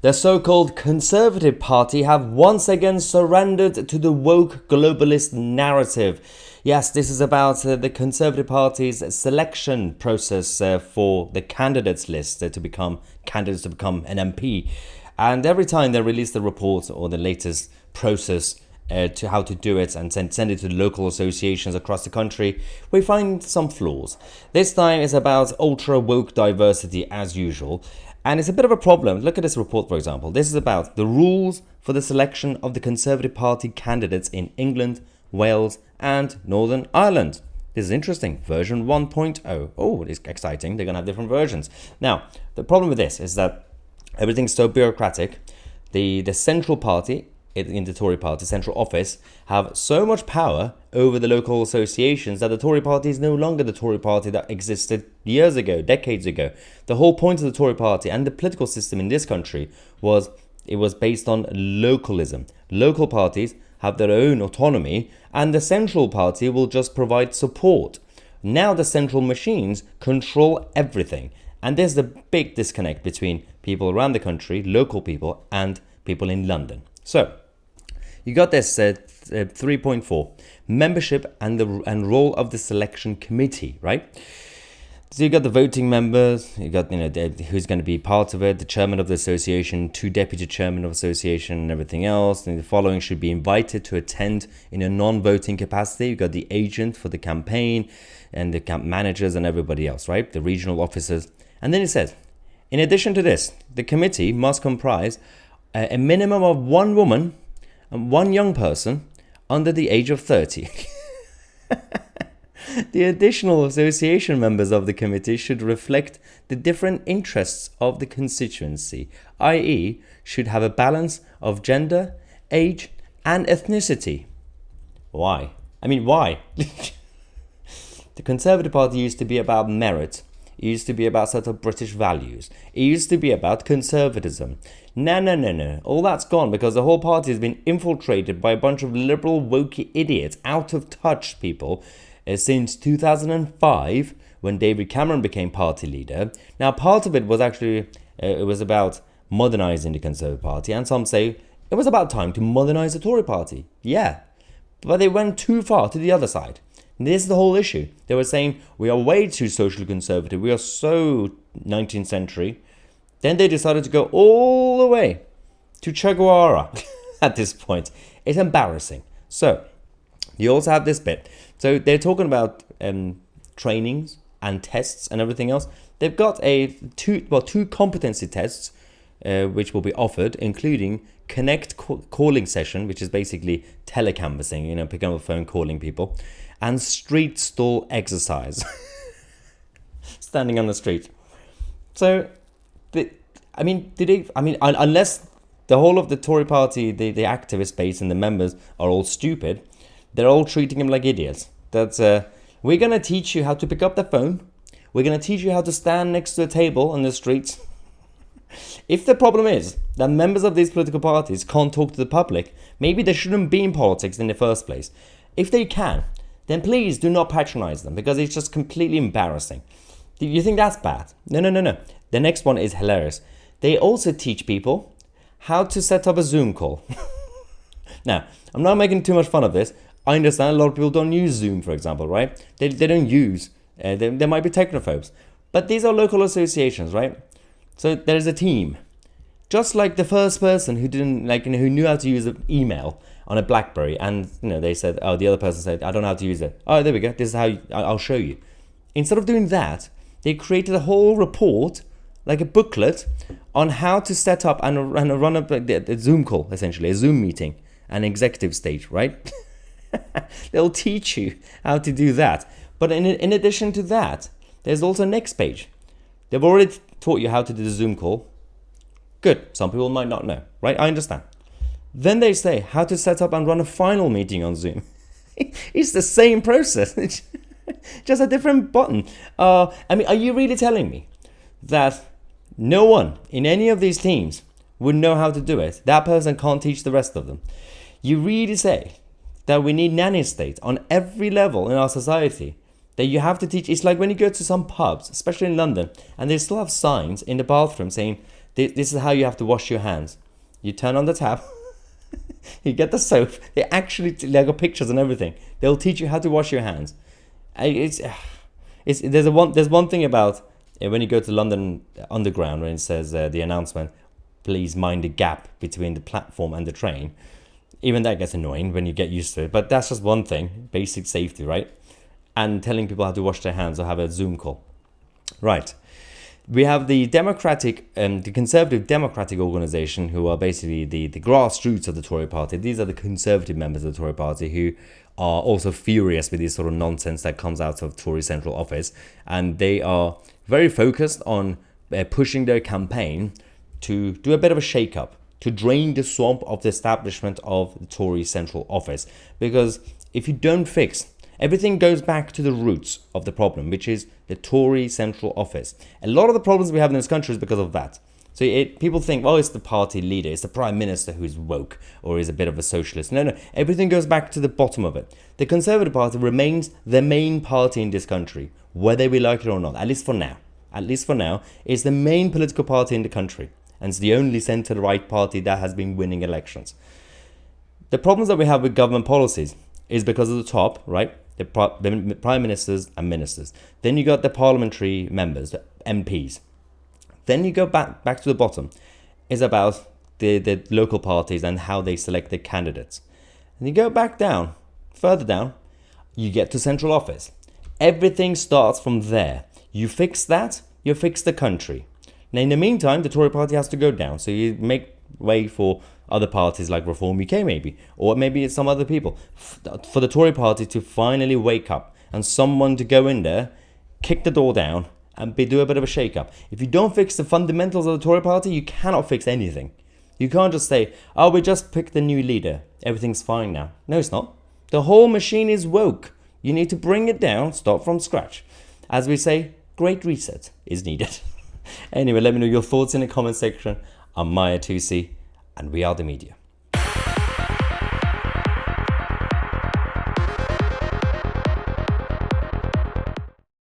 The so-called Conservative Party have once again surrendered to the woke globalist narrative. Yes, this is about the Conservative Party's selection process for the candidates list to become candidates to become an MP. And every time they release the report or the latest process to how to do it and send it to local associations across the country, we find some flaws. This time it's about ultra woke diversity as usual. And it's a bit of a problem. Look at this report, for example. This is about the rules for the selection of the Conservative Party candidates in England, Wales, and Northern Ireland. This is interesting. Version 1.0. Oh, it's exciting. They're going to have different versions. Now, the problem with this is that everything's so bureaucratic. The central party in the Tory party, central office, have so much power over the local associations that the Tory party is no longer the Tory party that existed years ago, decades ago. The whole point of the Tory party and the political system in this country was based on localism. Local parties have their own autonomy and the central party will just provide support. Now the central machines control everything. And there's the big disconnect between people around the country, local people, and people in London. So, you got this 3.4, membership and role of the selection committee, right? So you got the voting members, you got who's going to be part of it, the chairman of the association, 2 deputy chairmen of the association, and everything else. And the following should be invited to attend in a non-voting capacity. You got the agent for the campaign and the camp managers and everybody else, right? The regional officers. And then it says, in addition to this, the committee must comprise a minimum of 1 woman and 1 young person under the age of 30. The additional association members of the committee should reflect the different interests of the constituency, i.e. should have a balance of gender, age and ethnicity. Why? I mean, why? The Conservative Party used to be about merit. It used to be about sort of British values. It used to be about conservatism. No. All that's gone because the whole party has been infiltrated by a bunch of liberal, wokey idiots, out of touch people since 2005 when David Cameron became party leader. Now, part of it was actually, it was about modernizing the Conservative Party. And some say it was about time to modernize the Tory party. Yeah, but they went too far to the other side. And this is the whole issue. They were saying, we are way too socially conservative. We are so 19th century. Then they decided to go all the way to Che Guevara at this point. It's embarrassing. So, you also have this bit. So, they're talking about trainings and tests and everything else. They've got two competency tests which will be offered, including Connect calling session, which is basically telecanvassing, picking up the phone, calling people, and street stall exercise, standing on the street. So, unless the whole of the Tory party, the activist base and the members are all stupid, they're all treating him like idiots. That's we're gonna teach you how to pick up the phone. We're gonna teach you how to stand next to a table on the streets. If the problem is that members of these political parties can't talk to the public, maybe they shouldn't be in politics in the first place. If they can, then please do not patronize them because it's just completely embarrassing. Do you think that's bad? No. The next one is hilarious. They also teach people how to set up a Zoom call. Now, I'm not making too much fun of this. I understand a lot of people don't use Zoom, for example, right? They don't use, they might be technophobes. But these are local associations, right? So there's a team. Just like the first person who didn't, who knew how to use an email on a BlackBerry, and they said, the other person said, I don't know how to use it. Oh, there we go. This is how I'll show you. Instead of doing that, they created a whole report, like a booklet, on how to set up and run a Zoom call, essentially, a Zoom meeting, an executive stage, right? They'll teach you how to do that. But in addition to that, there's also next page. They've already taught you how to do the Zoom call. Good. Some people might not know, right? I understand. Then they say how to set up and run a final meeting on Zoom. It's the same process. It's just a different button. Are you really telling me that no one in any of these teams would know how to do it? That person can't teach the rest of them. You really say that we need nanny states on every level in our society, that you have to teach. It's like when you go to some pubs, especially in London, and they still have signs in the bathroom saying This is how you have to wash your hands. You turn on the tap, you get the soap. They got pictures and everything. They'll teach you how to wash your hands. There's one thing about when you go to London Underground, when it says the announcement, please mind the gap between the platform and the train. Even that gets annoying when you get used to it. But that's just one thing, basic safety, right? And telling people how to wash their hands or have a Zoom call. Right. We have the the Conservative Democratic Organisation, who are basically the grassroots of the Tory party. These are the Conservative members of the Tory party who are also furious with this sort of nonsense that comes out of Tory central office. And they are very focused on pushing their campaign to do a bit of a shake-up, to drain the swamp of the establishment of the Tory central office. Because if you don't fix, everything goes back to the roots of the problem, which is the Tory central office. A lot of the problems we have in this country is because of that. So people think, well, it's the party leader, it's the prime minister who's woke or is a bit of a socialist. No, everything goes back to the bottom of it. The Conservative Party remains the main party in this country, whether we like it or not, at least for now. At least for now, it's the main political party in the country. And it's the only centre-right party that has been winning elections. The problems that we have with government policies is because of the top, right? The prime ministers and ministers. Then you got the parliamentary members, the MPs. Then you go back to the bottom. It's about the local parties and how they select their candidates. And you go back down, further down, you get to central office. Everything starts from there. You fix that, you fix the country. Now, in the meantime, the Tory party has to go down. So you make way for other parties like Reform UK maybe, or maybe it's some other people, for the Tory party to finally wake up and someone to go in there, kick the door down and do a bit of a shake-up. If you don't fix the fundamentals of the Tory party, you cannot fix anything. You can't just say, oh, we just picked the new leader, everything's fine now. No, it's not. The whole machine is woke. You need to bring it down, start from scratch. As we say, great reset is needed. Anyway, let me know your thoughts in the comment section. I'm Mahyar Tousi, and we are the media.